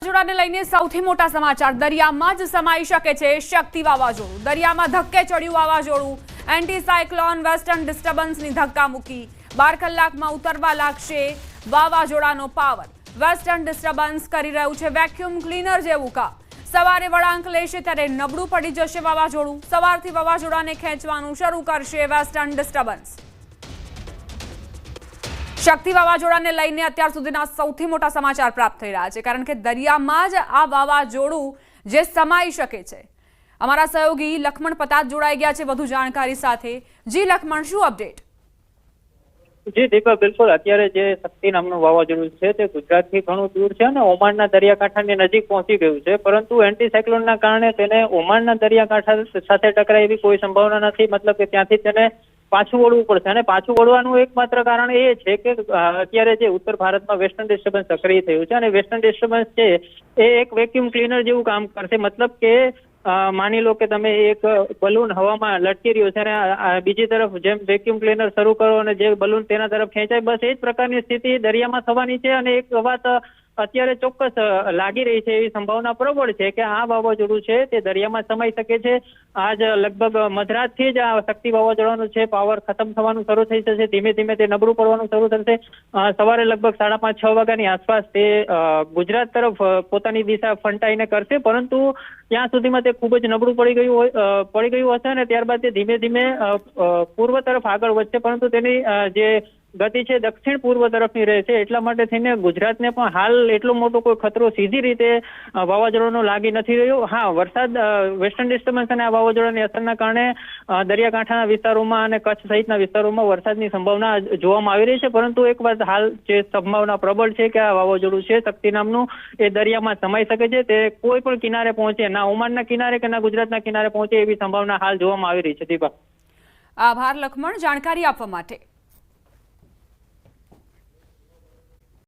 વાવાઝોડાને લઈને સૌથી મોટા સમાચાર દરિયામાં જ સમાઈ શકે છે શક્તિ વાવાઝોડું દરિયામાં ધક્કે ચડ્યું વાવાઝોડું એન્ટી સાયક્લોન વેસ્ટર્ન ડિસ્ટર્બન્સની ધક્કા મૂકી 12 કલાકમાં ઉતરવા લાગશે વાવાઝોડાનો પાવર વેસ્ટર્ન ડિસ્ટર્બન્સ કરી રહ્યું છે વેક્યુમ ક્લીનર જેવું કામ સવારે વળાંક લેશે ત્યારે નબળું પડી જશે વાવાઝોડું સવારથી વાવાઝોડાને ખેંચવાનું શરૂ કરશે વેસ્ટર્ન ડિસ્ટર્બન્સ શક્તિ વાવાઝોડાને લઈને અત્યાર સુધીના સૌથી મોટા સમાચાર પ્રાપ્ત થઈ રહ્યા છે કારણ કે દરિયામાં જ આ વાવાઝોડું જે સમાઈ શકે છે અમારા સહયોગી લખમણ પતાત જોડાઈ ગયા છે વધુ જાણકારી સાથે જી લખમણ શું અપડેટ જી દીપા બિલકુલ અત્યારે જે શક્તિ નામનું વાવાઝોડું છે તે ગુજરાતથી ઘણું દૂર છે અને ઓમાનના દરિયાકાંઠાની નજીક પહોંચી ગયું છે પરંતુ એન્ટી સાયક્લોનના કારણે તેને ઓમાનના દરિયાકાંઠા સાથે ટકરાય એવી કોઈ સંભાવના નથી મતલબ કે ત્યાંથી તેને પાછું વળવું પડશે અને પાછું વળવાનું એકમાત્ર કારણ એ છે કે અત્યારે જે ઉત્તર ભારતમાં વેસ્ટર્ન ડિસ્ટર્બન્સ સક્રિય થયું છે અને વેસ્ટર્ન ડિસ્ટર્બન્સ છે એ એક વેક્યુમ ક્લીનર જેવું કામ કરશે મતલબ કે માની લો કે તમે એક બલૂન હવામાં લટકી રહ્યો છે અને બીજી તરફ જેમ વેક્યુમ ક્લીનર શરૂ કરો અને જે બલૂન તેના તરફ ખેંચાય બસ એ જ પ્રકારની સ્થિતિ દરિયામાં થવાની છે અને એક વાત અત્યારે ચોક્કસ લાગી રહી છે એવી સંભાવના પ્રબળ છે કે આ વાવાઝોડું છે તે દરિયામાં સમાઈ શકે છે આજ લગભગ મધરાતથી જ આ શક્તિ વાવાઝોડાનું છે પાવર ખતમ થવાનું શરૂ થઈ જશે ધીમે ધીમે તે નબળું પડવાનું શરૂ થશે સવારે લગભગ 5:30-6 વાગ્યાની આસપાસ તે ગુજરાત તરફ પોતાની દિશા ફંટાઈને કરશે પરંતુ ત્યાં સુધીમાં તે ખૂબ જ નબળું પડી ગયું હશે અને ત્યારબાદ તે ધીમે ધીમે પૂર્વ તરફ આગળ વધશે પરંતુ તેની જે ગતિ છે દક્ષિણ પૂર્વ તરફની રહેશે એટલા માટે થઈને ગુજરાતને પણ હાલ એટલો મોટો કોઈ ખતરો સીધી રીતે વાવાઝોડાનો લાગી નથી રહ્યો હા વરસાદ વેસ્ટર્ન ડિસ્ટર્બન્સ અને આ વાવાઝોડાની અસરના કારણે દરિયાકાંઠાના વિસ્તારોમાં અને કચ્છ સહિતના વિસ્તારોમાં વરસાદની સંભાવના જોવામાં આવી રહી છે પરંતુ એક વાત હાલ જે સંભાવના પ્રબળ છે કે આ વાવાઝોડું છે શક્તિ નામનું એ દરિયામાં સમાઈ શકે છે તે કોઈ પણ કિનારે પહોંચે ના ઓમાનના કિનારે કે ના ગુજરાતના કિનારે પહોંચે એવી સંભાવના હાલ જોવામાં આવી રહી છે દીપા આભાર લખમણ જાણકારી આપવા માટે